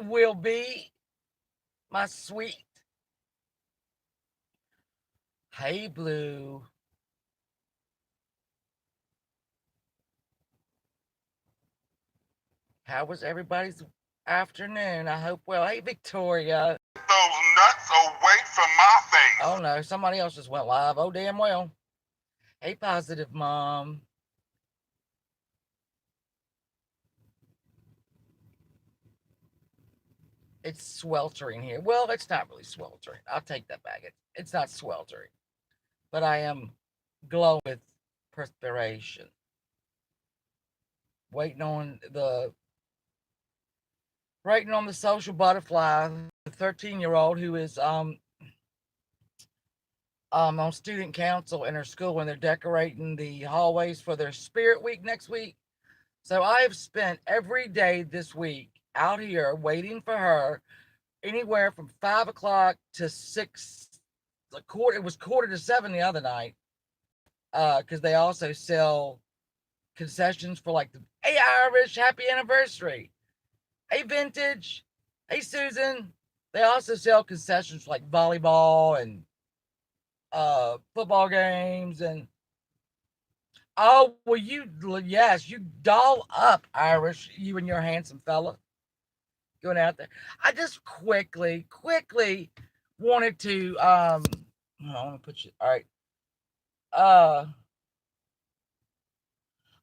will be my sweet. Hey, Blue. How was everybody's afternoon? I hope well. Hey, Victoria. Those nuts away from my Oh, face. no. Somebody else just went live. Oh, damn well. Hey, Positive Mom. It's sweltering here. Well, it's not really sweltering. I'll take that back. It's not sweltering, but I am glowing with perspiration. Waiting on the social butterfly, the 13-year-old who is on student council in her school when they're decorating the hallways for their spirit week next week. So I have spent every day this week out here waiting for her anywhere from 5 o'clock to six. A quarter. It was quarter to seven the other night. Because they also sell concessions for like the hey Irish happy anniversary, hey vintage, hey Susan. They also sell concessions for like volleyball and football games and oh well you yes you doll up Irish, you and your handsome fella going out there. I just quickly wanted to hold on, let me put you all right. uh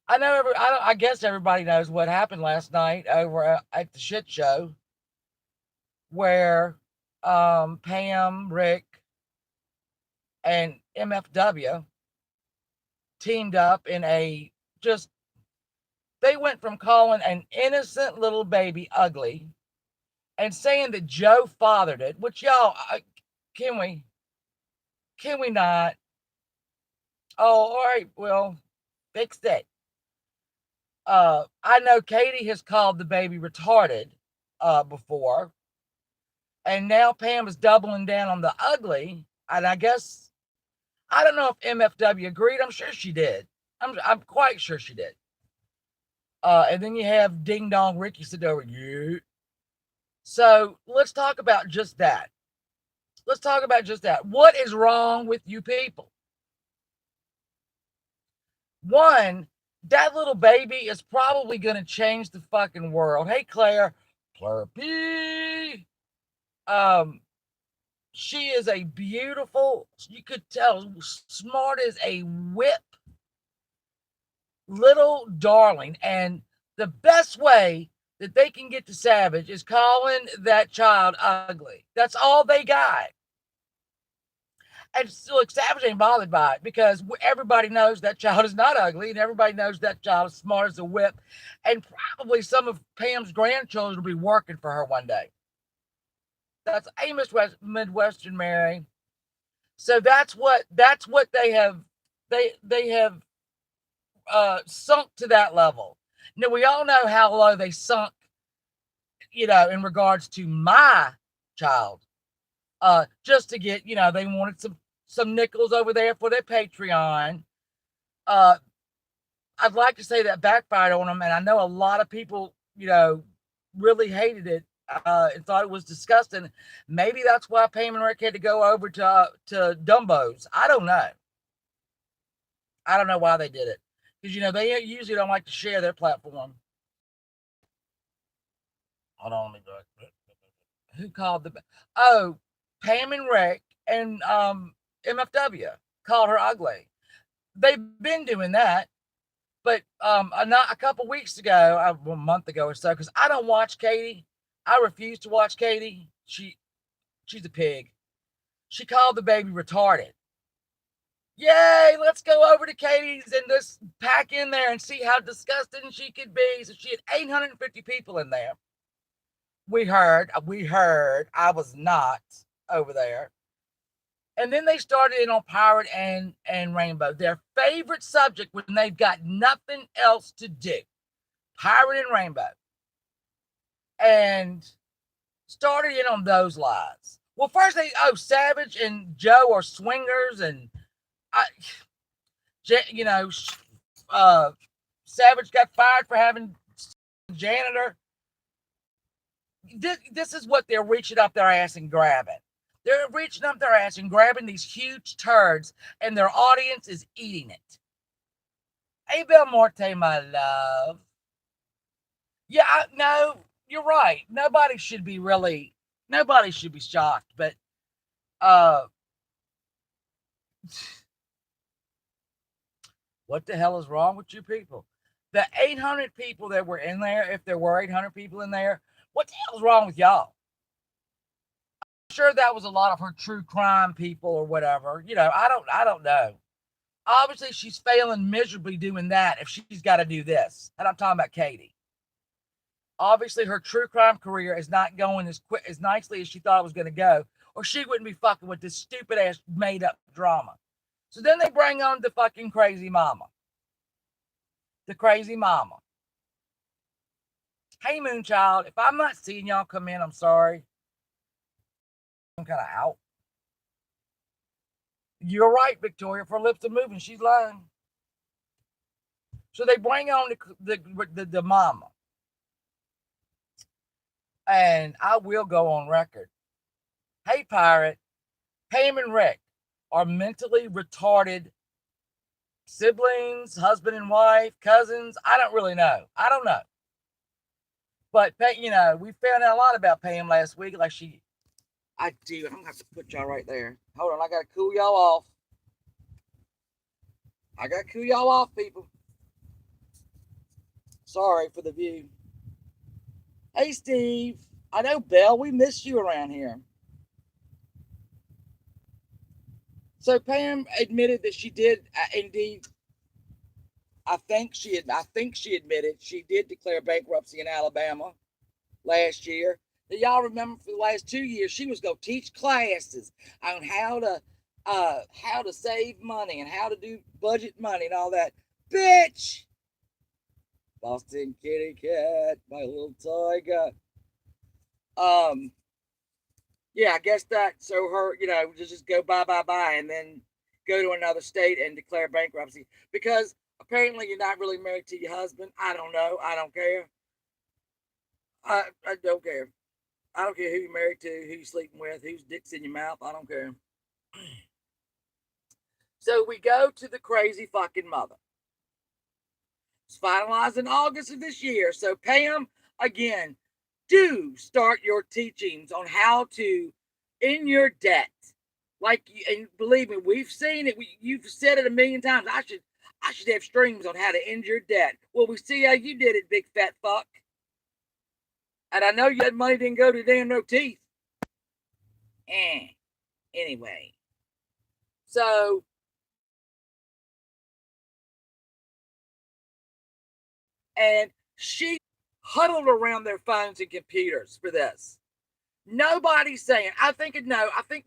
I guess everybody knows what happened last night over at the shit show where Pam, Rick, and MFW teamed up in a just they went from calling an innocent little baby ugly and saying that Joe fathered it, which y'all can we can we not? Oh, all right, well, fix it. I know Katie has called the baby retarded before, and now Pam is doubling down on the ugly. And I guess I don't know if MFW agreed. I'm sure she did. I'm quite sure she did. And then you have Ding Dong Ricky sit over you. So let's talk about just that. Let's talk about just that. What is wrong with you people? One, that little baby is probably going to change the fucking world. Hey, Claire P. Um, she is a beautiful, you could tell, smart as a whip little darling. And the best way that they can get to Savage is calling that child ugly. That's all they got. And look, Savage ain't bothered by it because everybody knows that child is not ugly, and everybody knows that child is smart as a whip. And probably some of Pam's grandchildren will be working for her one day. That's Amos Midwestern Mary. So that's what they have sunk to that level. Now we all know how low they sunk, in regards to my child. Just to get, they wanted some nickels over there for their Patreon. Uh, I'd like to say that backfired on them, and I know a lot of people, really hated it and thought it was disgusting. Maybe that's why Pam and Rick had to go over to Dumbo's. I don't know. I don't know why they did it because they usually don't like to share their platform. Hold on, let me go. Who called the? Oh, Pam and Rick and MFW called her ugly. They've been doing that, but not a couple weeks ago, a month ago or so, because I don't watch Katie. I refuse to watch Katie. She's a pig. She called the baby retarded. Yay, let's go over to Katie's and just pack in there and see how disgusting she could be. So she had 850 people in there. We heard. I was not over there. And then they started in on Pirate and Rainbow, their favorite subject when they've got nothing else to do. Pirate and Rainbow. And started in on those lies. Well, first Savage and Joe are swingers, and I, you know, uh, Savage got fired for having janitor. this is what they're reaching up their ass and grabbing. They're reaching up their ass and grabbing these huge turds, and their audience is eating it. Hey, Belmonte, my love. Yeah, no, you're right. Nobody should be shocked, but what the hell is wrong with you people? The 800 people that were in there, if there were 800 people in there, what the hell is wrong with y'all? I'm sure that was a lot of her true crime people or whatever. I don't know. Obviously, she's failing miserably doing that if she's got to do this. And I'm talking about Katie. Obviously, her true crime career is not going as nicely as she thought it was going to go, or she wouldn't be fucking with this stupid ass made up drama. So then they bring on the fucking crazy mama. The crazy mama. Hey, Moonchild, if I'm not seeing y'all come in, I'm sorry. I'm kind of out. You're right, Victoria. If her lips are moving, she's lying. So they bring on the mama. And I will go on record. Hey, Pirate, Pam and Rick are mentally retarded siblings, husband and wife, cousins. I don't really know. I don't know. But, we found out a lot about Pam last week. I do. I'm going to have to put y'all right there. Hold on. I got to cool y'all off. People. Sorry for the view. Hey, Steve. I know, Belle. We missed you around here. So Pam admitted that she did indeed. I think she admitted she did declare bankruptcy in Alabama last year. Do y'all remember for the last 2 years she was going to teach classes on how to save money and how to do budget money and all that. Bitch! Boston kitty cat, my little tiger. Yeah, I guess that. So her, just go bye, and then go to another state and declare bankruptcy because apparently you're not really married to your husband. I don't know. I don't care. I don't care. I don't care who you're married to, who you're sleeping with, whose dick's in your mouth. I don't care. So we go to the crazy fucking mother. It's finalized in August of this year. So Pam, again, do start your teachings on how to in your debt. And believe me, we've seen it. You've said it a million times. I should have streams on how to end your debt. Well, we see how you did it, big fat fuck. And I know that money didn't go to damn no teeth. Anyway. So and she huddled around their phones and computers for this. Nobody's saying, I think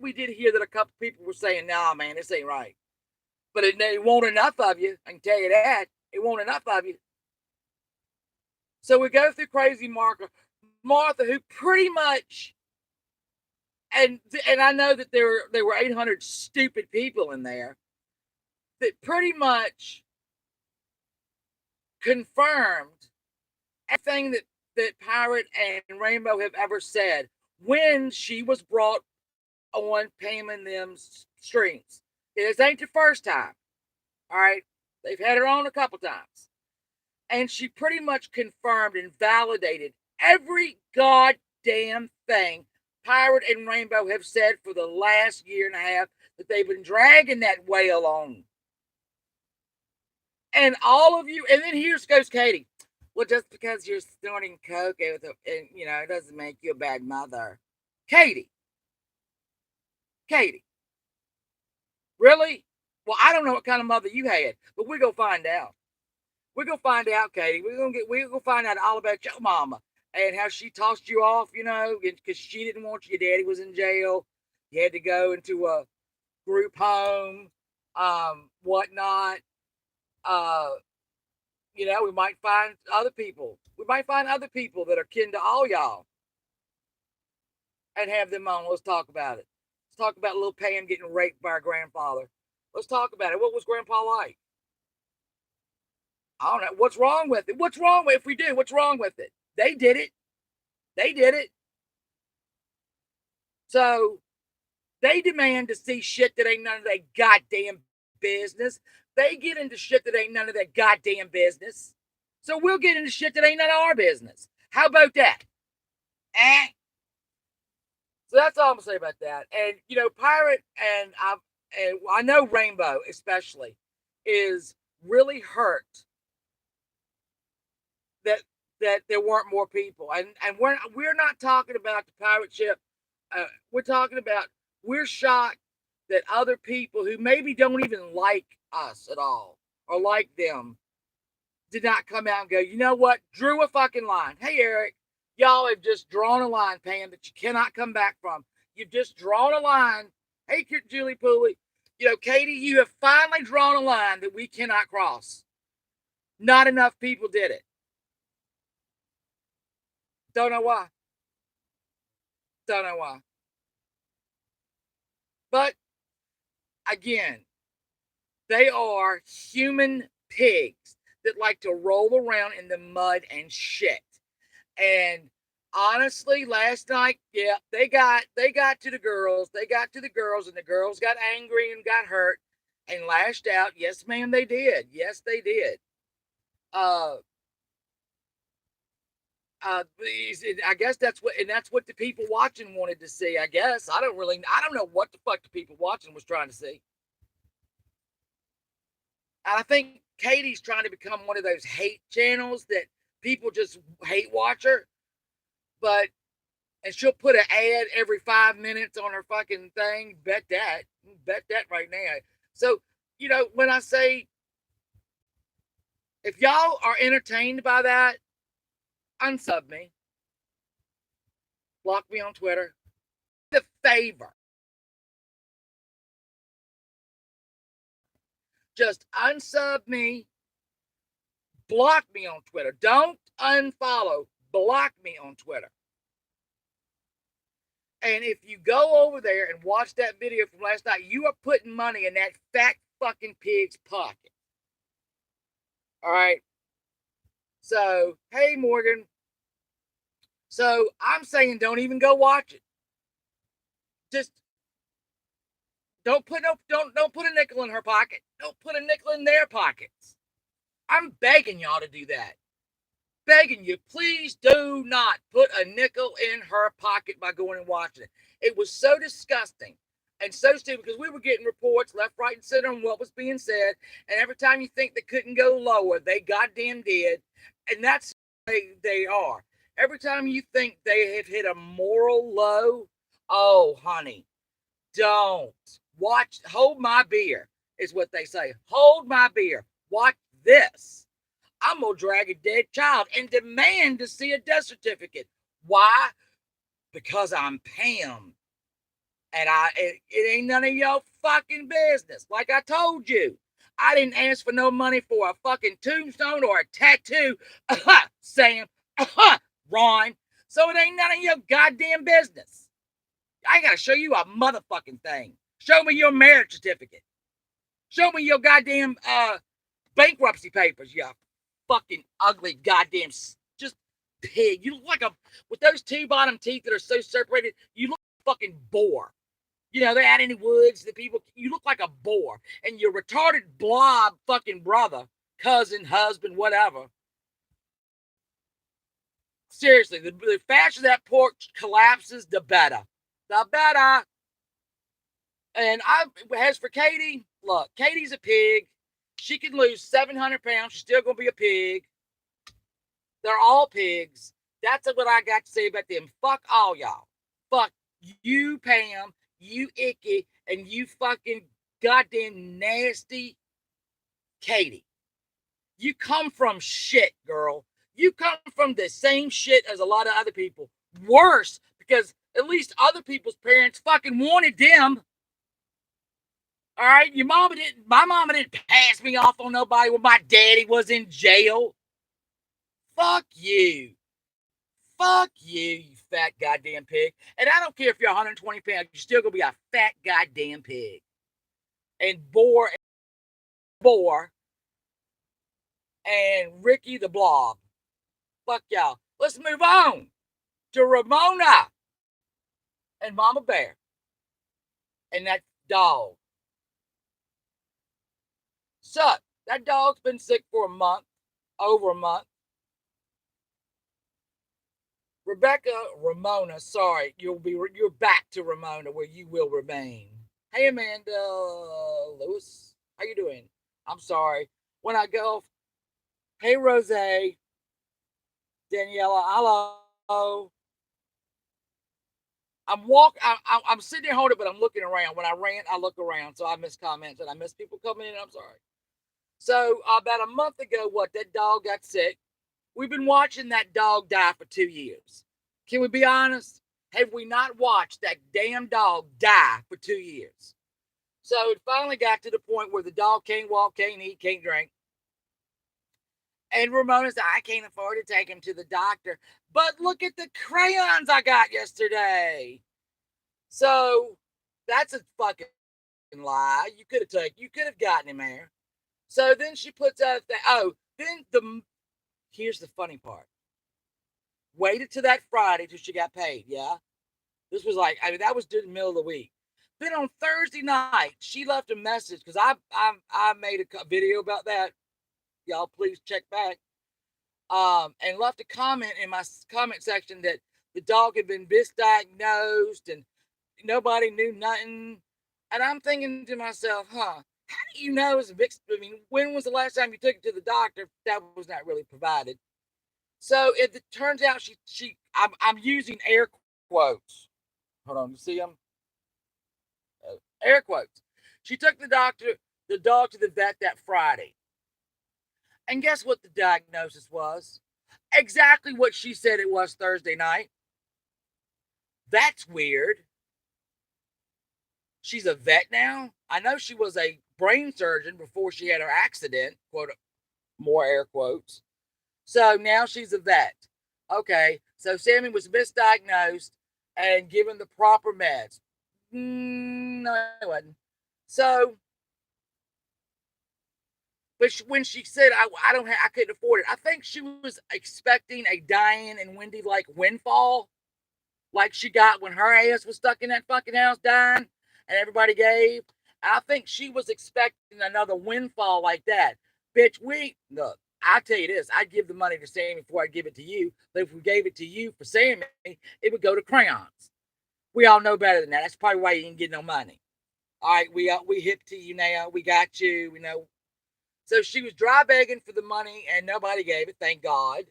we did hear that a couple people were saying, nah, man, this ain't right. But it won't enough of you. I can tell you that. It won't enough of you. So we go through crazy Martha, who pretty much, and I know that there were 800 stupid people in there that pretty much confirmed everything that Pirate and Rainbow have ever said when she was brought on Pam and them's streams. This ain't the first time. All right. They've had her on a couple times. And she pretty much confirmed and validated every goddamn thing Pirate and Rainbow have said for the last year and a half that they've been dragging that whale on. And all of you, and then here goes Katie. Well, just because you're snorting coke, it doesn't make you a bad mother. Katie. Really? Well, I don't know what kind of mother you had, but we're going to find out. We're going to find out, Katie. We're going to find out all about your mama and how she tossed you off, because she didn't want you. Your daddy was in jail. You had to go into a group home, whatnot. We might find other people. We might find other people that are kin to all y'all and have them on. Let's talk about it. Let's talk about little Pam getting raped by her grandfather. Let's talk about it. What was Grandpa like? I don't know. What's wrong with it? What's wrong with it? If we do, what's wrong with it? They did it. So they demand to see shit that ain't none of their goddamn business. They get into shit that ain't none of their goddamn business. So we'll get into shit that ain't none of our business. How about that? Eh? So that's all I'm gonna say about that. And you know, Pirate and I know Rainbow especially is really hurt that there weren't more people. And we're not talking about the pirate ship. We're talking about we're shocked that other people who maybe don't even like us at all or like them did not come out and go, you know what? Drew a fucking line. Hey, Eric, y'all have just drawn a line, Pam, that you cannot come back from. You've just drawn a line. Hey, Julie Pooley, you know, Katie, you have finally drawn a line that we cannot cross. Not enough people did it. Don't know why. Don't know why. But again, they are human pigs that like to roll around in the mud and shit. And honestly, last night, yeah, they got to the girls. They got to the girls, and the girls got angry and got hurt and lashed out. Yes, ma'am, they did. Yes, they did. Uh, I guess that's what the people watching wanted to see. I guess I don't know what the fuck the people watching was trying to see. And I think Katie's trying to become one of those hate channels that people just hate watch her. But and she'll put an ad every 5 minutes on her fucking thing. Bet that right now. So you know when I say if y'all are entertained by that, unsub me, block me on Twitter. The favor, just unsub me, block me on Twitter. Don't unfollow, block me on Twitter. And if you go over there and watch that video from last night, you are putting money in that fat fucking pig's pocket. All right. So, hey, Morgan. So I'm saying don't even go watch it. Just don't put a nickel in her pocket. Don't put a nickel in their pockets. I'm begging y'all to do that. Begging you, please do not put a nickel in her pocket by going and watching it. It was so disgusting and so stupid because we were getting reports left, right, and center on what was being said. And every time you think they couldn't go lower, they goddamn did. And that's they are. Every time you think they have hit a moral low, oh, honey, don't. Watch, hold my beer, is what they say. Hold my beer. Watch this. I'm going to drag a dead child and demand to see a death certificate. Why? Because I'm Pam. And it ain't none of your fucking business. Like I told you, I didn't ask for no money for a fucking tombstone or a tattoo. Sam. Ron. So it ain't none of your goddamn business. I got to show you a motherfucking thing. Show me your marriage certificate. Show me your goddamn bankruptcy papers, you fucking ugly goddamn just pig. You look like with those two bottom teeth that are so separated, you look like a fucking boar. You know, they're out in the woods, the people, you look like a boar. And your retarded blob fucking brother, cousin, husband, whatever. Seriously, the faster that pork collapses, the better. The better. And as for Katie, look, Katie's a pig. She can lose 700 pounds. She's still going to be a pig. They're all pigs. That's what I got to say about them. Fuck all y'all. Fuck you, Pam, you Icky, and you fucking goddamn nasty Katie. You come from shit, girl. You come from the same shit as a lot of other people. Worse, because at least other people's parents fucking wanted them. All right, my mama didn't pass me off on nobody when my daddy was in jail. Fuck you. Fuck you, you fat goddamn pig. And I don't care if you're 120 pounds, you're still gonna be a fat goddamn pig. And Boar and Ricky the Blob. Fuck y'all. Let's move on to Ramona. and Mama Bear and that dog. So that dog's been sick for a month, over a month. Rebecca, Ramona, sorry, you're back to Ramona where you will remain. Hey Amanda Lewis, how you doing? I'm sorry. When I go, hey Rose, Daniela, hello. I'm sitting there holding it, but I'm looking around. When I rant, I look around, so I miss comments and I miss people coming in. I'm sorry. So about a month ago, that dog got sick. We've been watching that dog die for 2 years. Can we be honest? Have we not watched that damn dog die for 2 years? So it finally got to the point where the dog can't walk, can't eat, can't drink. And Ramona said, I can't afford to take him to the doctor. But look at the crayons I got yesterday. So that's a fucking lie. You could have gotten him there. So then she puts out that. Here's the funny part. Waited till that Friday till she got paid. Yeah, this was that was in the middle of the week. Then on Thursday night, she left a message because I made a video about that. Y'all please check back. And left a comment in my comment section that the dog had been misdiagnosed and nobody knew nothing. And I'm thinking to myself, how do you know it's a mixed? I mean, when was the last time you took it to the doctor? That was not really provided. So it turns out I'm using air quotes. Hold on, you see them? Air quotes. She took the dog to the vet that Friday. And guess what the diagnosis was? Exactly what she said it was Thursday night. That's weird. She's a vet now. I know she was a brain surgeon before she had her accident, quote, more air quotes. So now she's a vet. Okay, so Sammy was misdiagnosed and given the proper meds. No, it wasn't. So, but when she said I couldn't afford it, I think she was expecting a Diane and Wendy like windfall, like she got when her ass was stuck in that fucking house dying, and everybody gave. I think she was expecting another windfall like that. Bitch, look. I'll tell you this, I'd give the money to Sammy before I give it to you. But if we gave it to you for Sammy, it would go to crayons. We all know better than that. That's probably why you didn't get no money. All right, we hip to you now. We got you. We know. So she was dry begging for the money, and nobody gave it. Thank God.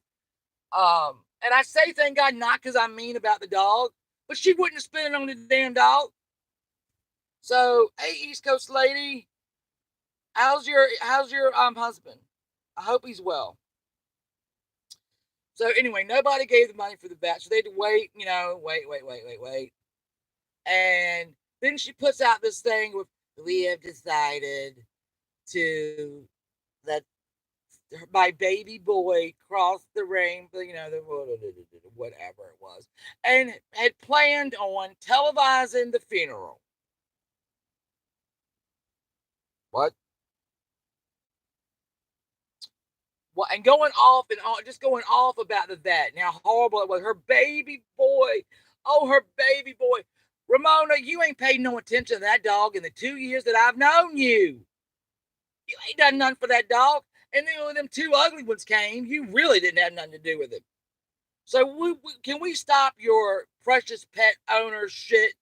And I say thank God not because I'm mean about the dog, but she wouldn't spend it on the damn dog. So, hey, East Coast lady, how's your husband? I hope he's well. So anyway, nobody gave the money for the vet, so they had to wait. Wait. And then she puts out this thing with, we have decided to let my baby boy cross the rainbow, whatever it was, and had planned on televising the funeral. What? Well, and going off and on, just going off about that. Now, horrible it was. Her baby boy. Oh, her baby boy. Ramona, you ain't paid no attention to that dog in the 2 years that I've known you. You ain't done nothing for that dog. And then when them two ugly ones came, you really didn't have nothing to do with it. So can we stop your precious pet owner shit?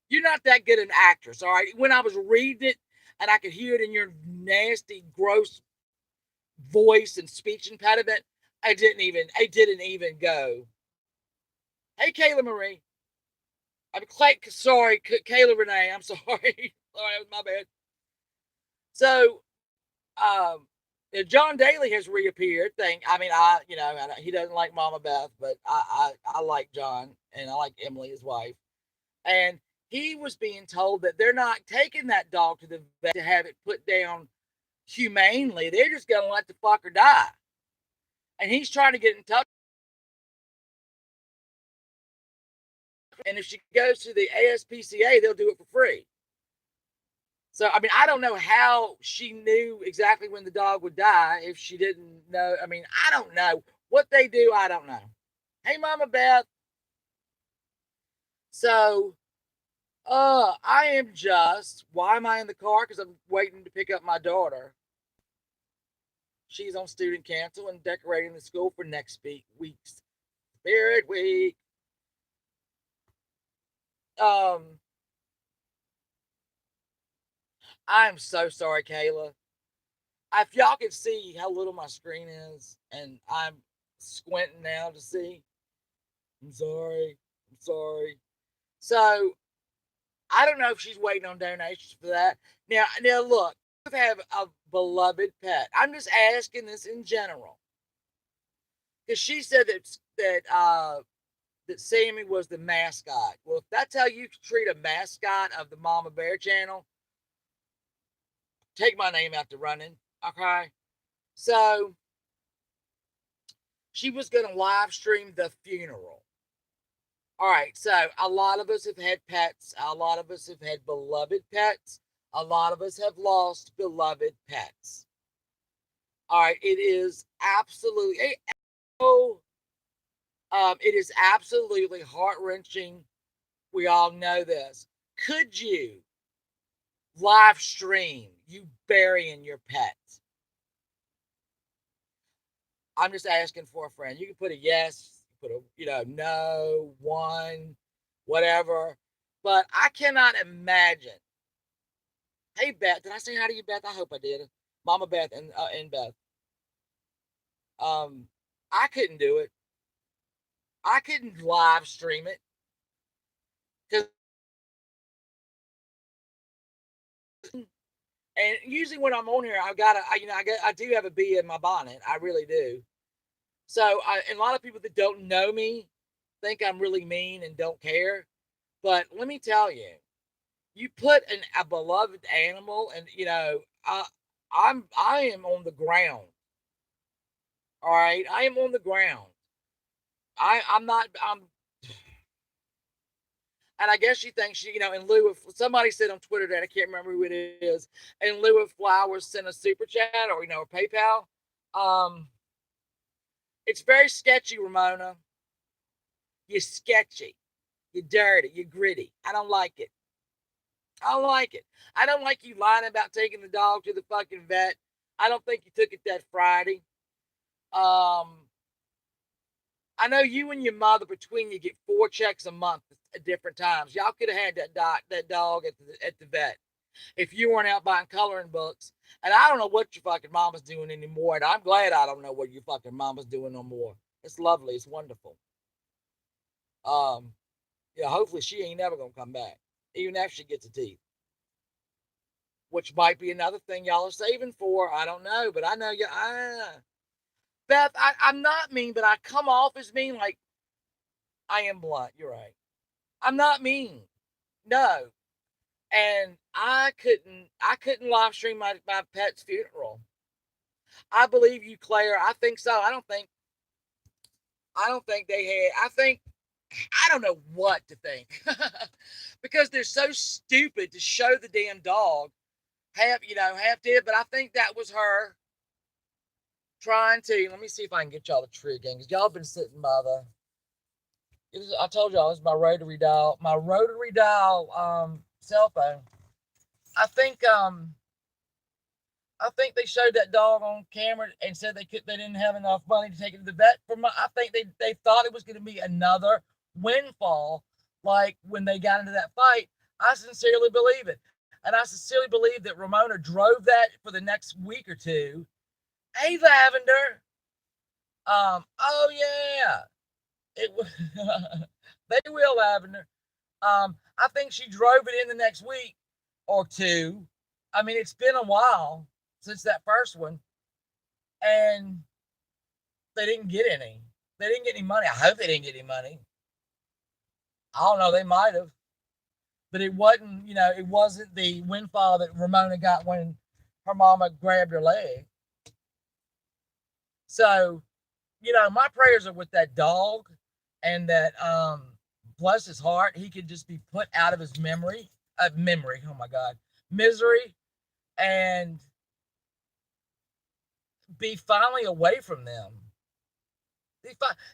You're not that good an actress, all right? When I was reading it and I could hear it in your nasty, gross voice and speech impediment, I didn't even go. Hey, Kayla Marie. I'm sorry, Kayla Renee. I'm sorry. Sorry, my bad. So, John Daly has reappeared. He doesn't like Mama Beth, but I like John and I like Emily, his wife. And he was being told that they're not taking that dog to the vet to have it put down humanely. They're just going to let the fucker die. And he's trying to get in touch. And if she goes to the ASPCA, they'll do it for free. So, I mean, I don't know how she knew exactly when the dog would die if she didn't know. I mean, I don't know. What they do, I don't know. Hey, Mama Beth. So, I am just, why am I in the car? Because I'm waiting to pick up my daughter. She's on student council and decorating the school for next week's Spirit Week. I'm so sorry, Kayla. If y'all could see how little my screen is, and I'm squinting now to see, I'm sorry. I'm sorry. So I don't know if she's waiting on donations for that. Now look, I have a beloved pet. I'm just asking this in general because she said that Sammy was the mascot. Well, if that's how you treat a mascot of the Mama Bear channel, take my name out the running. Okay. So she was going to live stream the funeral. All right. So a lot of us have had pets. A lot of us have had beloved pets. A lot of us have lost beloved pets. All right. It is absolutely, it is absolutely heart wrenching. We all know this. Could you live stream you burying your pet? I'm just asking for a friend. You can put a yes, put a no, one, whatever. But I cannot imagine. Hey Beth, did I say hi to you, Beth? I hope I did. Mama Beth and Beth. I couldn't do it. I couldn't live stream it because, and usually when I'm on here, I do have a bee in my bonnet. I really do. So, and a lot of people that don't know me think I'm really mean and don't care. But let me tell you, you put a beloved animal, and I am on the ground. All right, I am on the ground. I'm not. And I guess she thinks in lieu of, somebody said on Twitter that I can't remember who it is, in lieu of flowers, send a super chat or PayPal. It's very sketchy, Ramona. You're sketchy. You're dirty. You're gritty. I don't like it. I don't like it. I don't like you lying about taking the dog to the fucking vet. I don't think you took it that Friday. I know you and your mother between you get 4 checks a month at different times. Y'all could have had that dog at the vet if you weren't out buying coloring books. And I don't know what your fucking mama's doing anymore. And I'm glad I don't know what your fucking mama's doing no more. It's lovely. It's wonderful. Hopefully she ain't never gonna come back, even after she gets a teeth. Which might be another thing y'all are saving for. I don't know, but I know you. Beth, I'm not mean, but I come off as mean. Like, I am blunt. You're right. I'm not mean. No. And I couldn't live stream my pet's funeral. I believe you, Claire. I think so. I don't think they had. I don't know what to think because they're so stupid to show the damn dog half dead. But I think that was her trying to. Let me see if I can get y'all the tree again, because y'all been sitting by the. I told y'all, this is my rotary dial. My rotary dial cell phone. I think they showed that dog on camera and said they didn't have enough money to take it to the vet. I think they thought it was going to be another windfall, like when they got into that fight. I sincerely believe it, and I sincerely believe that Ramona drove that for the next week or two. Hey, Lavender. Oh yeah, it was. They will, Lavender. I think she drove it in the next week or two. I mean, it's been a while since that first one, and they didn't get any. They didn't get any money. I hope they didn't get any money. I don't know. They might have, but it wasn't. It wasn't the windfall that Ramona got when her mama grabbed her leg. So, my prayers are with that dog, and that bless his heart, he could just be put out of his memory. Oh my God, misery, and be finally away from them.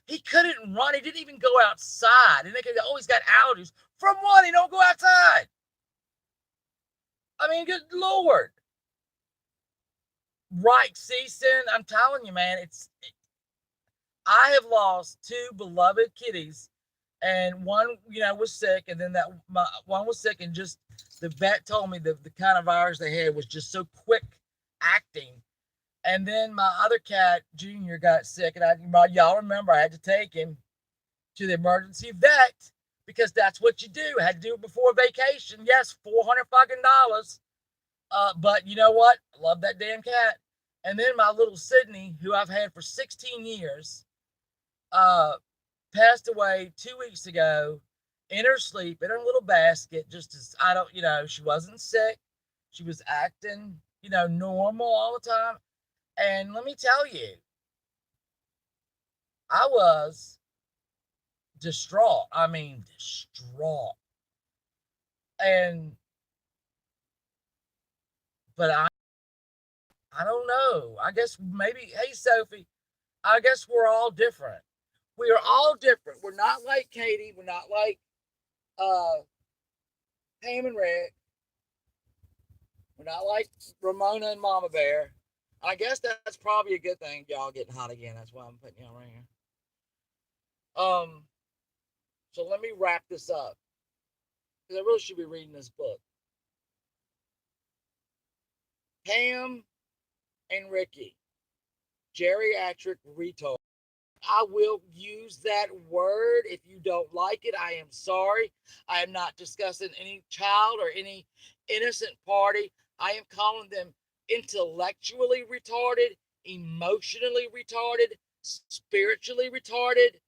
He couldn't run. He didn't even go outside. And they could, he's got allergies. From what? He don't go outside. I mean, good Lord. Right, Season. I'm telling you, man, I have lost two beloved kitties, and one, was sick, and then one was sick, and just the vet told me the kind of virus they had was just so quick acting. And then my other cat, Junior, got sick, and y'all remember I had to take him to the emergency vet because that's what you do. I had to do it before vacation. Yes, $400 fucking. But you know what? I love that damn cat. And then my little Sydney, who I've had for 16 years, uh, passed away 2 weeks ago in her sleep in her little basket. Just as I don't, she wasn't sick. She was acting, normal all the time. And let me tell you, I was distraught. I mean, distraught. And, but I don't know. I guess maybe, hey, Sophie, I guess we're all different. We are all different. We're not like Katie. We're not like uh, Pam and Rick. We're not like Ramona and Mama Bear. I guess that's probably a good thing. Y'all getting hot again. That's why I'm putting y'all right here. So let me wrap this up because I really should be reading this book. Pam and Ricky, geriatric retard. I will use that word. If you don't like it, I am sorry. I am not discussing any child or any innocent party. I am calling them intellectually retarded, emotionally retarded, spiritually retarded.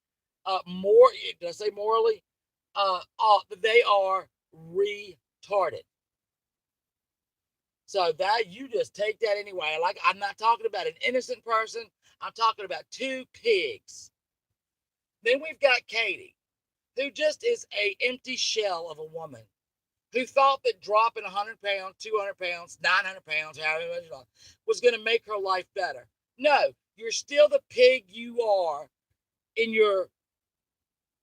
More, did I say morally? They are retarded. So that you just take that anyway. Like, I'm not talking about an innocent person. I'm talking about two pigs. Then we've got Katie, who just is a empty shell of a woman, who thought that dropping 100 pounds, 200 pounds, 900 pounds, however much, was going to make her life better. No, you're still the pig you are in your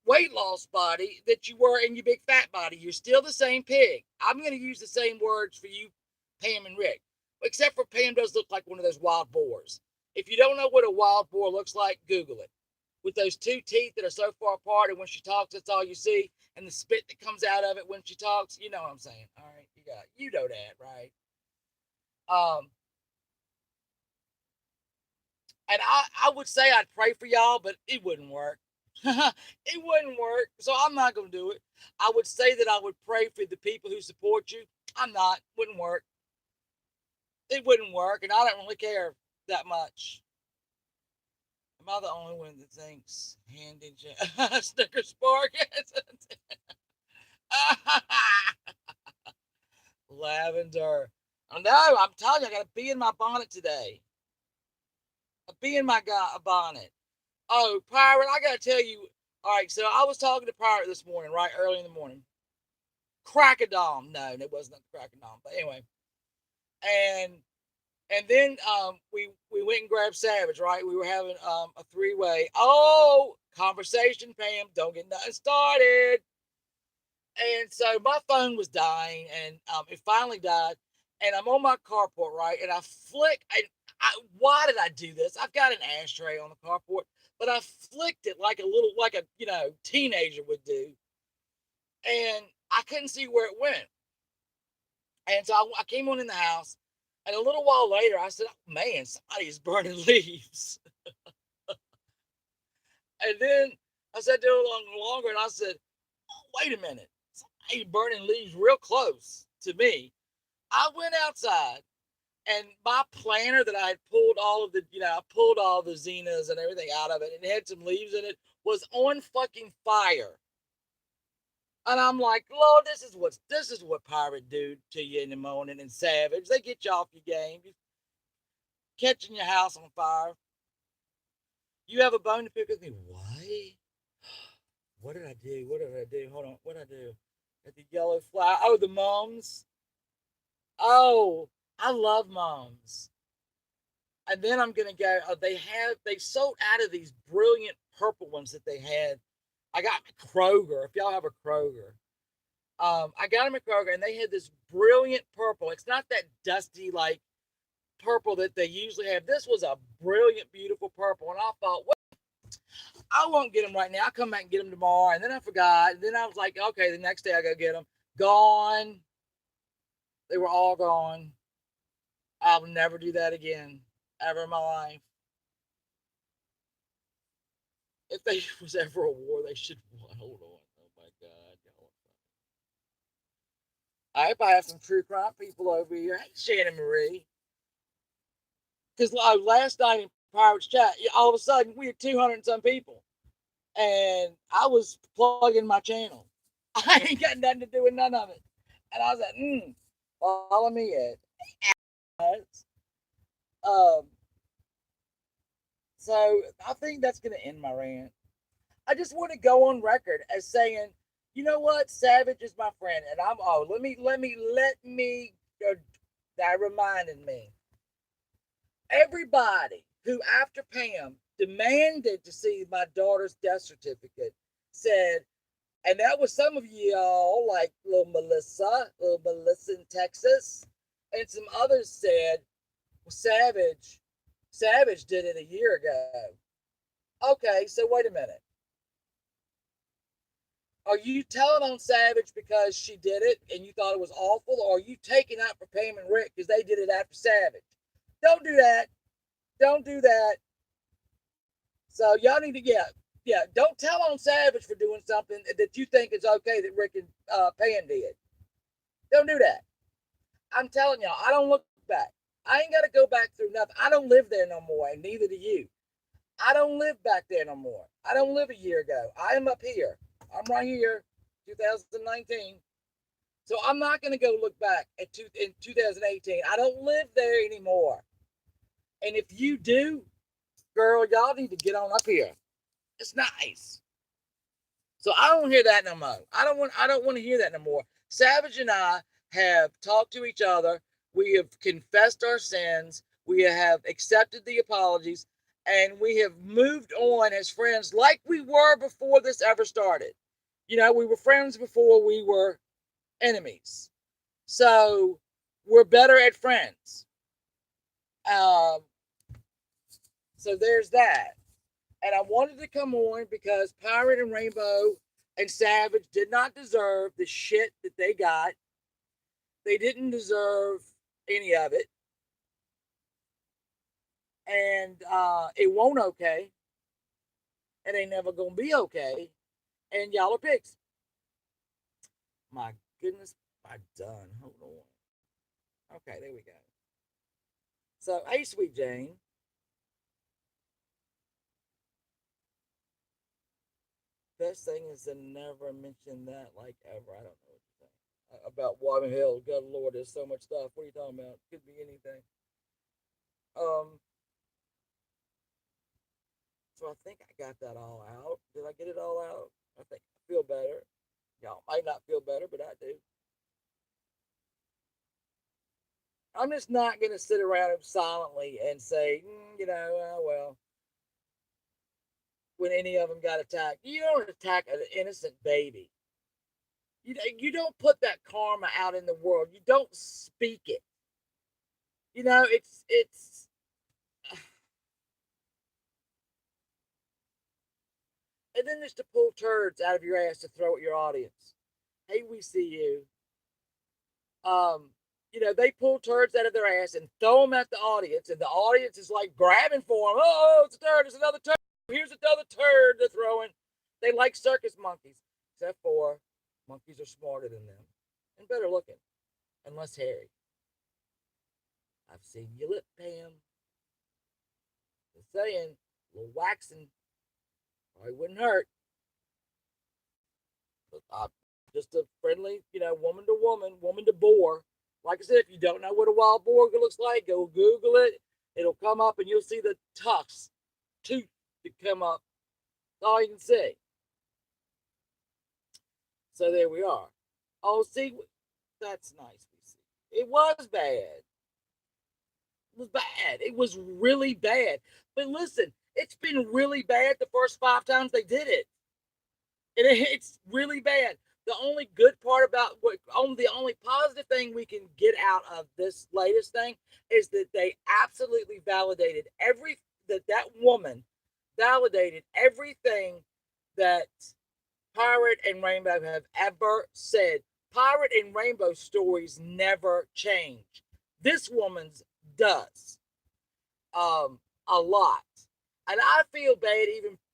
weight loss body that you were in your big fat body. You're still the same pig. I'm going to use the same words for you, Pam and Rick, except for Pam does look like one of those wild boars. If you don't know what a wild boar looks like, Google it. With those two teeth that are so far apart, and when she talks, that's all you see, and the spit that comes out of it when she talks, you know what I'm saying. All right, you know that, right? Um, and I would say I'd pray for y'all, but it wouldn't work. It wouldn't work. So I'm not going to do it. I would say that I would pray for the people who support you. I'm not. Wouldn't work. It wouldn't work. And I don't really care that much. Am I the only one that thinks Handy Snicker Spark? Lavender. I know. I'm telling you, I got to be in my bonnet today. A bee in my bonnet. Oh, Pirate, I gotta tell you. All right, so I was talking to Pirate this morning, right early in the morning. Crackadom. No, it wasn't Crackadom. But anyway, and then we went and grabbed Savage. Right, we were having a three-way. Oh, conversation, Pam. Don't get nothing started. And so my phone was dying, and it finally died. And I'm on my carport, right, and I flick. Why did I do this? I've got an ashtray on the carport, but I flicked it like a teenager would do, and I couldn't see where it went. And so I came on in the house, and a little while later, I said, oh, "Man, somebody's burning leaves." And then I sat there a little longer, and I said, oh, "Wait a minute, somebody burning leaves real close to me." I went outside, and my planter that I had pulled all of the, I pulled all the zinnias and everything out of it, and it had some leaves in it, was on fucking fire. And I'm like, Lord, this is what Pirate do to you in the morning, and Savage. They get you off your game, catching your house on fire. You have a bone to pick with me? Why? What did I do? What did I do? Hold on. What did I do? At the yellow fly. Oh, the mums. Oh, I love mums. And then I'm gonna go. They sold out of these brilliant purple ones that they had. I got Kroger. If y'all have a Kroger, I got them at Kroger, and they had this brilliant purple. It's not that dusty like purple that they usually have. This was a brilliant, beautiful purple, and I thought, well, I won't get them right now. I'll come back and get them tomorrow. And then I forgot. And then I was like, okay, the next day I go get them. Gone. They were all gone. I'll never do that again, ever in my life. If there was ever a war, they should won. Hold on. Oh my God. I hope I have some true crime people over here. Hey, Shannon Marie. Because last night in Pirates Chat, all of a sudden we had 200 and some people. And I was plugging my channel. I ain't got nothing to do with none of it. And I was like, follow me at. Um, so I think that's going to end my rant. I just want to go on record as saying, you know what, Savage is my friend, and let me. That reminded me. Everybody who, after Pam demanded to see my daughter's death certificate, said, and that was some of y'all, like little Melissa in Texas, and some others said, well, Savage did it a year ago. Okay, so wait a minute. Are you telling on Savage because she did it and you thought it was awful, or are you taking out for Pam and Rick because they did it after Savage? Don't do that. Don't do that. So y'all need to don't tell on Savage for doing something that you think is okay that Rick and Pam did. Don't do that. I'm telling y'all, I don't look back. I ain't got to go back through nothing. I don't live there no more, and neither do you. I don't live back there no more. I don't live a year ago. I am up here. I'm right here, 2019. So I'm not going to go look back in 2018. I don't live there anymore. And if you do, girl, y'all need to get on up here. It's nice. So I don't hear that no more. I don't want to hear that no more. Savage and I have talked to each other. We have confessed our sins. We have accepted the apologies, and we have moved on as friends like we were before this ever started. You know, we were friends before we were enemies. So we're better at friends. Um, so there's that. And I wanted to come on because Pirate and Rainbow and Savage did not deserve the shit that they got. They didn't deserve any of it. And it won't okay. It ain't never gonna be okay. And y'all are pigs. My goodness, I'm done. Hold on. Okay, there we go. So, hey, Sweet Jane. Best thing is to never mention that, like, ever. I don't know what you're saying. About Wyman Hill. God Lord, there's so much stuff. What are you talking about? Could be anything. Um, so I think I got that all out. Did I get it all out? I think I feel better. Y'all might not feel better, but I do. I'm just not going to sit around silently and say, well, when any of them got attacked. You don't attack an innocent baby. You don't put that karma out in the world. You don't speak it. You know, it's. And then just to pull turds out of your ass to throw at your audience. Hey, we see you. They pull turds out of their ass and throw them at the audience, and the audience is like grabbing for them. Oh, it's a turd, it's another turd. Here's another turd they're throwing. They like circus monkeys, except for monkeys are smarter than them and better looking and less hairy. I've seen your lip, Pam. Just saying, a little waxing probably wouldn't hurt. But just a friendly, woman to woman, woman to boar. Like I said, if you don't know what a wild boar looks like, go Google it. It'll come up and you'll see the tufts, tooth to come up. That's all you can see. So there we are. Oh, see, that's nice. It was bad. It was bad. It was really bad. But listen, it's been really bad the first 5 times they did it. It's really bad. the only good part about the only positive thing we can get out of this latest thing is that they absolutely validated that woman validated everything that Pirate and Rainbow have ever said. Pirate and Rainbow stories never change. This woman's does. A lot. And I feel bad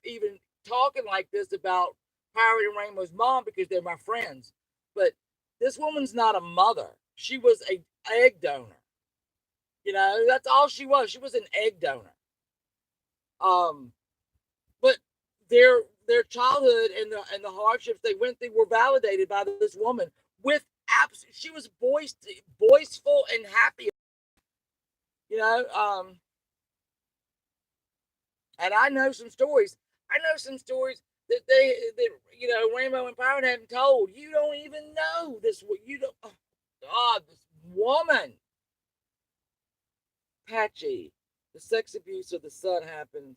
even talking like this about Pirate and Rainbow's mom because they're my friends. But this woman's not a mother. She was a egg donor. That's all she was. She was an egg donor. But their childhood and the hardships they went through were validated by this woman with she was boisterful and happy. You know, and I know some stories. That Rainbow and Pirate haven't told. You don't even know this. You don't. Oh, God, this woman, Patchy. The sex abuse of the son happened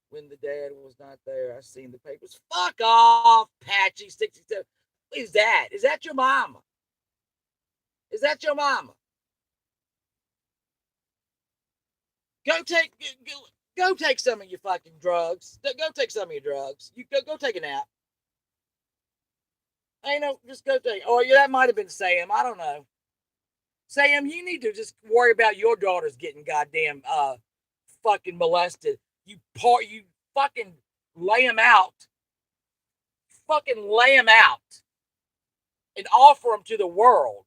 when the dad was not there. I seen the papers. Fuck off, Patchy 67. Who's that? Is that your mama? Is that your mama? Go take some of your fucking drugs. Go take some of your drugs. You go take a nap. Just go take. Or yeah, that might have been Sam. I don't know. Sam, you need to just worry about your daughters getting goddamn fucking molested. You fucking lay them out. Fucking lay them out and offer them to the world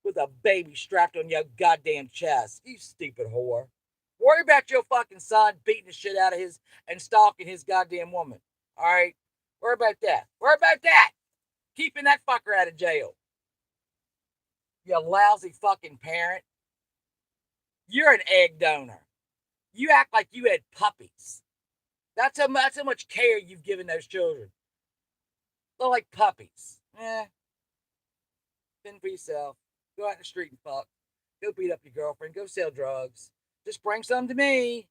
with a baby strapped on your goddamn chest. You stupid whore. Worry about your fucking son beating the shit out of his and stalking his goddamn woman. All right? Worry about that. Worry about that. Keeping that fucker out of jail. You lousy fucking parent. You're an egg donor. You act like you had puppies. That's how much care you've given those children. They're like puppies. Fend for yourself. Go out in the street and fuck. Go beat up your girlfriend. Go sell drugs. Just bring some to me.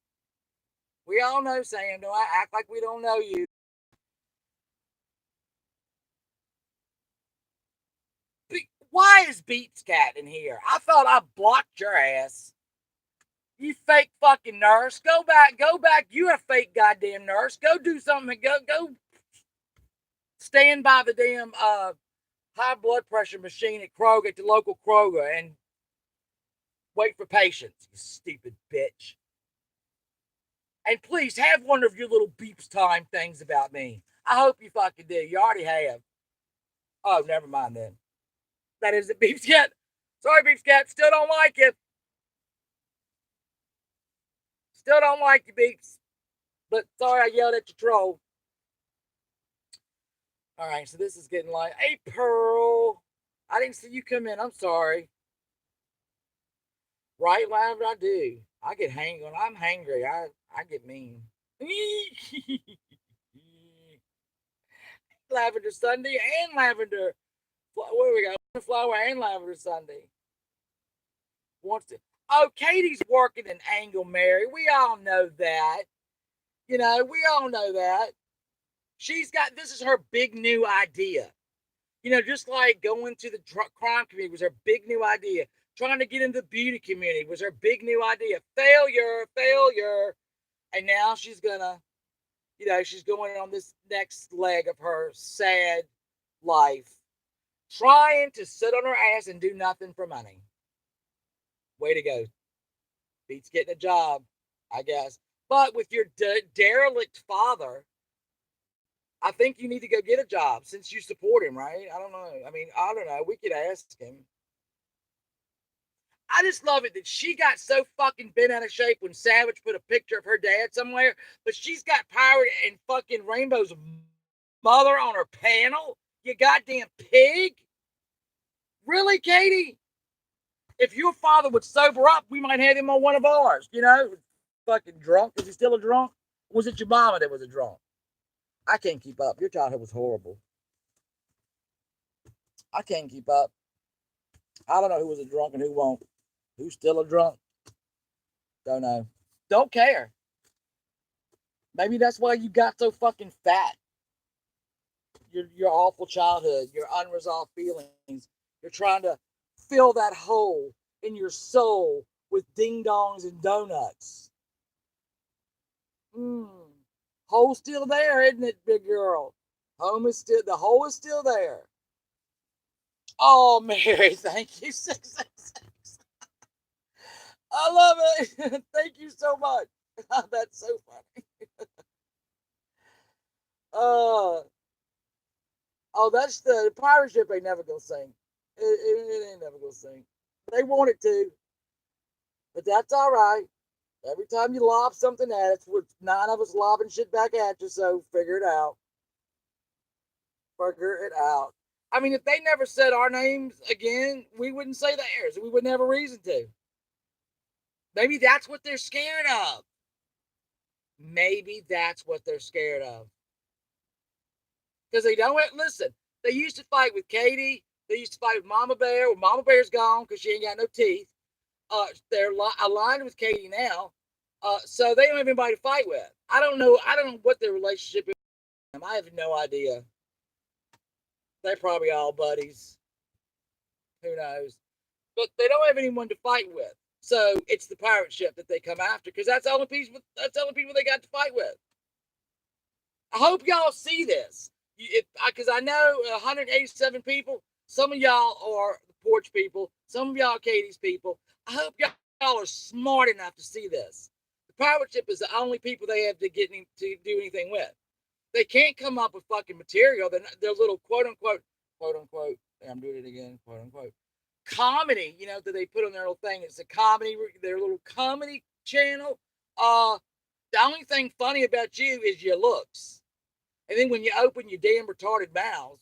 We all know Sam. Don't act like we don't know you. Why is Beats Cat in here? I thought I blocked your ass. You fake fucking nurse. Go back. You're a fake goddamn nurse. Go do something. Go stand by the damn high blood pressure machine at Kroger, at the local Kroger, and wait for patients, you stupid bitch. And please have one of your little beeps time things about me. I hope you fucking do. You already have. Oh, never mind then. That is it, Beeps Cat. Sorry, Beeps Cat. Still don't like it. Still don't like you, Beeps. But sorry I yelled at your troll. All right, so this is getting like, hey, Pearl. I didn't see you come in. I'm sorry. Right, Lavender, I do. I get when I'm hangry, I get mean. Lavender Sunday and Lavender. What do we got? Flower and Lavender Sunday. Wants to. Oh, Katie's working an angle, Mary. We all know that. We all know that. This is her big new idea. Just like going to the crime community was her big new idea. Trying to get into the beauty community was her big new idea. Failure. And now she's gonna, she's going on this next leg of her sad life. Trying to sit on her ass and do nothing for money. Way to go. Beats getting a job, I guess. But with your derelict father, I think you need to go get a job since you support him, right? I don't know. I don't know. We could ask him. I just love it that she got so fucking bent out of shape when Savage put a picture of her dad somewhere, but she's got Pirate and fucking Rainbow's mother on her panel. You goddamn pig. Really, Katie? If your father would sober up, we might have him on one of ours, Fucking drunk. Is he still a drunk? Or was it your mama that was a drunk? I can't keep up. Your childhood was horrible. I can't keep up. I don't know who was a drunk and who won't. Who's still a drunk? Don't know. Don't care. Maybe that's why you got so fucking fat. your awful childhood, your unresolved feelings. You're trying to fill that hole in your soul with ding dongs and donuts. Hmm. Hole's still there, isn't it, big girl? Home is still the hole is still there. Oh, Mary, thank you. 666. I love it. Thank you so much. That's so funny. Uh oh, that's the pirate ship ain't never gonna sing. It ain't never gonna sing. They want it to, but that's all right. Every time you lob something at us, with 9 of us lobbing shit back at you, so figure it out. Figure it out. I mean, if they never said our names again, we wouldn't say theirs. We wouldn't have a reason to. Maybe that's what they're scared of. Maybe that's what they're scared of. Because they don't listen. They used to fight with Katie. They used to fight with Mama Bear. Well, Mama Bear's gone because she ain't got no teeth. They're aligned with Katie now, so they don't have anybody to fight with. I don't know. I don't know what their relationship is. I have no idea. They're probably all buddies. Who knows? But they don't have anyone to fight with. So it's the pirate ship that they come after because that's the only people. That's the only people they got to fight with. I hope y'all see this because I know 187 people. Some of y'all are the porch people. Some of y'all are Katie's people. I hope y'all are smart enough to see this. The pirate ship is the only people they have to get to do anything with. They can't come up with fucking material. They're little quote unquote. I'm doing it again. Quote unquote comedy. That they put on their little thing. It's a comedy. Their little comedy channel. The only thing funny about you is your looks. And then when you open your damn retarded mouths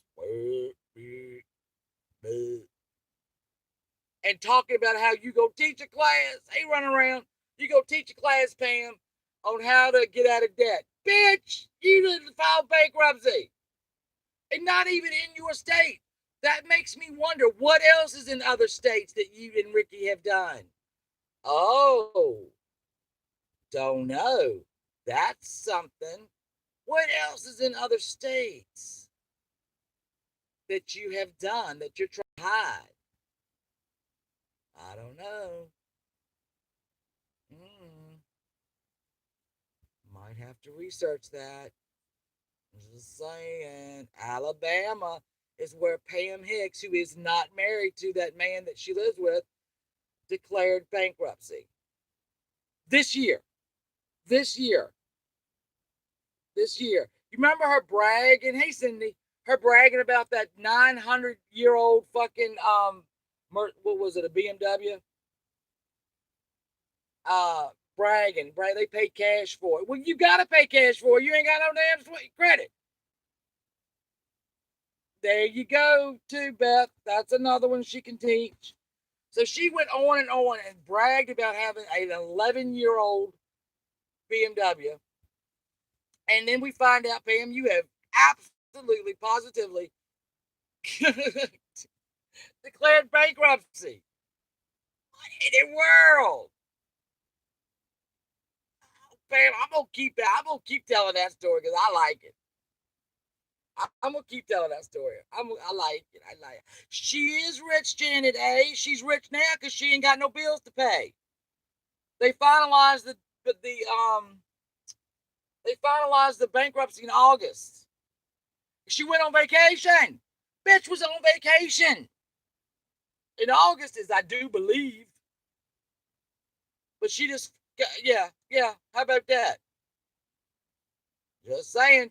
and talking about how you go teach a class, hey, run around, you go teach a class, Pam, on how to get out of debt. Bitch, you didn't file bankruptcy. And not even in your state. That makes me wonder what else is in other states that you and Ricky have done. Oh, don't know. That's something. What else is in other states that you have done that you're trying to hide? I don't know. Mm, might have to research that. Just saying. Alabama is where Pam Hicks, who is not married to that man that she lives with, declared bankruptcy. This year. This year. This year. You remember her bragging? Hey, Cindy. Her bragging about that 900-year-old fucking, what was it, a BMW? Bragging. They pay cash for it. Well, you got to pay cash for it. You ain't got no damn credit. There you go, too, Beth. That's another one she can teach. So she went on and bragged about having an 11-year-old BMW. And then we find out, Pam, you have absolutely, positively declared bankruptcy. What in the world? Pam, I'm gonna keep telling that story because I like it. I'm gonna keep telling that story. I like it. I like it. She is rich, Janet A. She's rich now because she ain't got no bills to pay. They finalized they finalized the bankruptcy in August. She went on vacation. Bitch was on vacation in August, as I do believe. But she just, yeah. How about that? Just saying.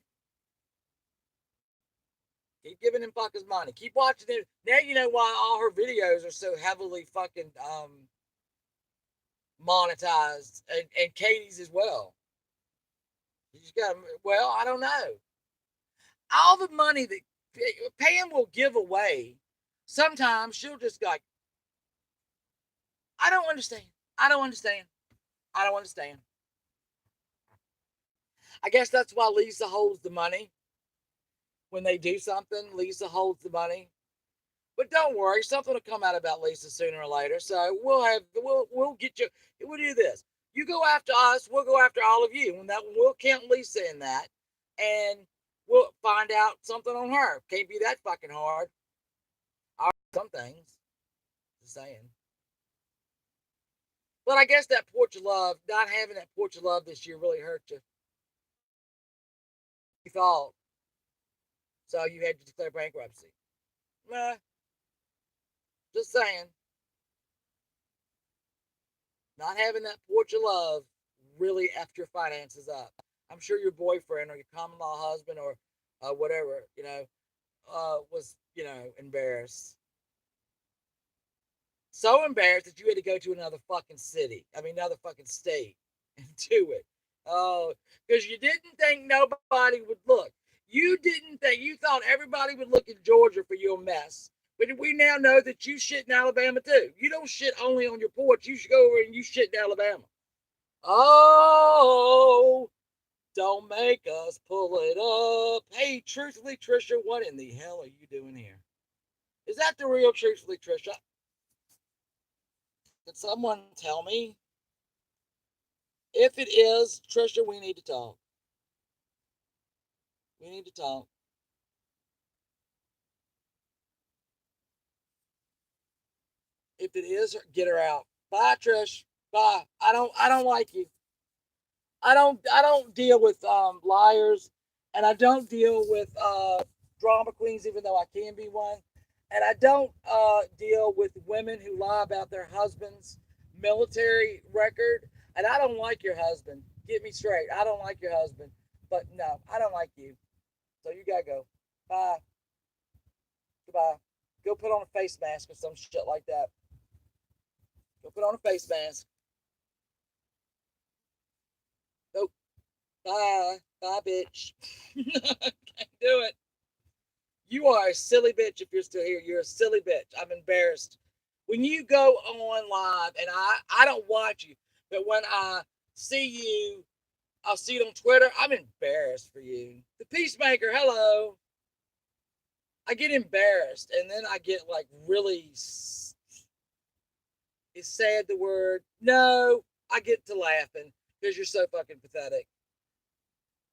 Keep giving him fuckers money. Keep watching it. Now you know why all her videos are so heavily fucking monetized, and Katie's as well. She's got, well, I don't know. All the money that Pam will give away, sometimes she'll just like, I don't understand. I don't understand. I don't understand. I guess that's why Lisa holds the money. When they do something, Lisa holds the money. But don't worry, something will come out about Lisa sooner or later. So we'll get you. We'll do this. You go after us, we'll go after all of you. And that we'll count Lisa in that. And we'll find out something on her. Can't be that fucking hard. Some things. Just saying. But I guess that porch of love, not having that porch of love this year really hurt you. You thought. So you had to declare bankruptcy. Nah, just saying. Not having that porch of love really effed your finances up. I'm sure your boyfriend or your common law husband or whatever, was, embarrassed. So embarrassed that you had to go to another fucking city. I mean, another fucking state and do it. Oh, because you didn't think nobody would look. You didn't think, you thought everybody would look at Georgia for your mess. But we now know that you shit in Alabama too. You don't shit only on your porch. You should go over and you shit in Alabama. Oh, don't make us pull it up. Hey, truthfully, Trisha, what in the hell are you doing here? Is that the real truthfully, Trisha? Could someone tell me? If it is, Trisha, we need to talk. We need to talk. If it is, get her out. Bye, Trish. Bye. I don't like you. I don't deal with liars, and I don't deal with drama queens, even though I can be one. And I don't deal with women who lie about their husband's military record. And I don't like your husband. Get me straight. I don't like your husband. But no, I don't like you. So you gotta go. Bye. Goodbye. Go put on a face mask or some shit like that. Go put on a face mask. Go. Bye. Bye, bitch. Can't do it. You are a silly bitch if you're still here. You're a silly bitch. I'm embarrassed. When you go on live, and I don't watch you, but when I see you, I'll see it on Twitter. I'm embarrassed for you. The Peacemaker, hello. I get embarrassed, and then I get like really. Is sad the word? No, I get to laughing because you're so fucking pathetic.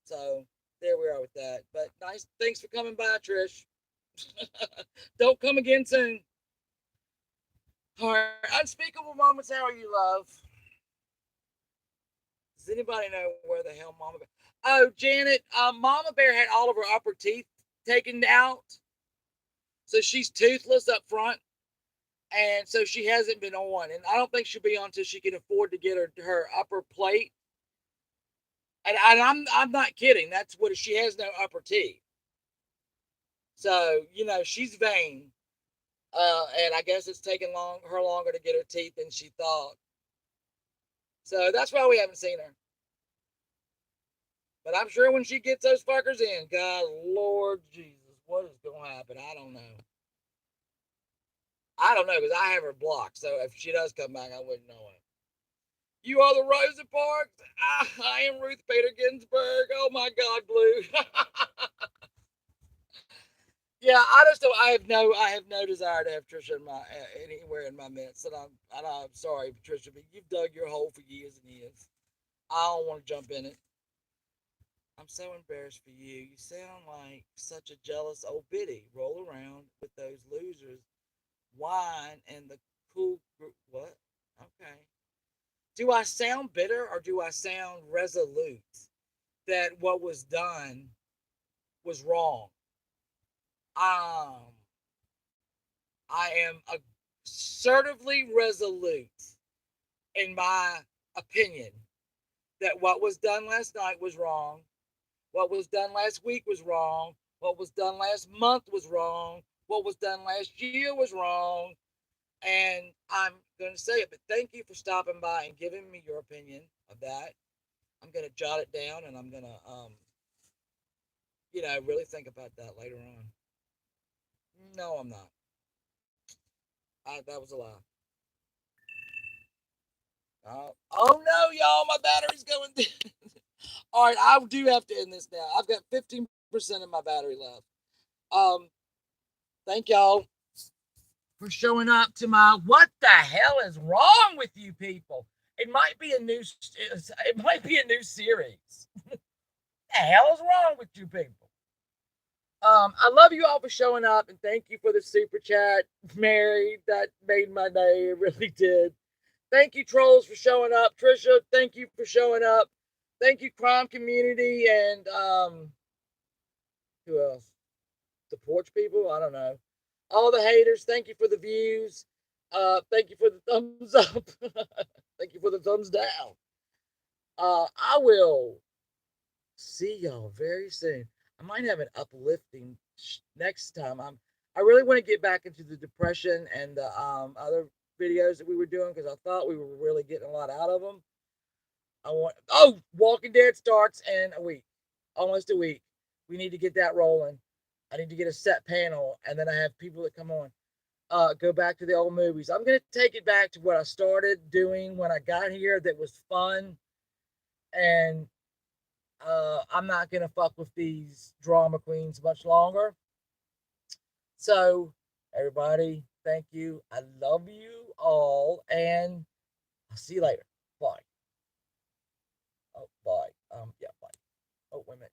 So there we are with that. But nice, thanks for coming by, Trish. Don't come again soon. All right, unspeakable moments. How are you, love? Does anybody know where the hell Mama Bear? Oh, Janet, Mama Bear had all of her upper teeth taken out, so she's toothless up front, and so she hasn't been on. And I don't think she'll be on until she can afford to get her upper plate. And I'm not kidding. That's what she has, no upper teeth. So she's vain, and I guess it's taken her longer to get her teeth than she thought. So that's why we haven't seen her. But I'm sure when she gets those fuckers in, God, Lord Jesus, what is going to happen? I don't know. I don't know because I have her blocked. So if she does come back, I wouldn't know it. You are the Rosa Parks. I am Ruth Bader Ginsburg. Oh my God, Blue. Yeah, I just don't. I have no desire to have Trisha anywhere in my midst. And I'm sorry, Patricia, but you've dug your hole for years and years. I don't want to jump in it. I'm so embarrassed for you. You sound like such a jealous old biddy. Roll around with those losers, whine, and the cool group. What? Okay. Do I sound bitter or do I sound resolute that what was done was wrong? Um, I am assertively resolute in my opinion that what was done last night was wrong. What was done last week was wrong. What was done last month was wrong. What was done last year was wrong. And I'm going to say it, but thank you for stopping by and giving me your opinion of that. I'm going to jot it down and I'm going to, really think about that later on. No, I'm not. That was a lie. Oh no, y'all, my battery's going dead. All right, I do have to end this now. I've got 15% of my battery left. Thank y'all for showing up to my what the hell is wrong with you people? It might be a new series. What the hell is wrong with you people? I love you all for showing up, and thank you for the super chat, Mary. That made my day. It really did. Thank you, trolls, for showing up. Trisha, thank you for showing up. Thank you, crime community, and who else? The porch people. I don't know. All the haters. Thank you for the views. Thank you for the thumbs up. Thank you for the thumbs down. I will see y'all very soon. I might have an uplifting next time. I really want to get back into the depression and the other videos that we were doing because I thought we were really getting a lot out of them. Walking Dead starts in a week, almost a week. We need to get that rolling. I need to get a set panel, and then I have people that come on. Go back to the old movies. I'm gonna take it back to what I started doing when I got here. That was fun, and I'm not gonna fuck with these drama queens much longer. So, everybody, thank you. I love you all, and I'll see you later. Bye. Oh, bye. Yeah, bye. Oh, wait a minute.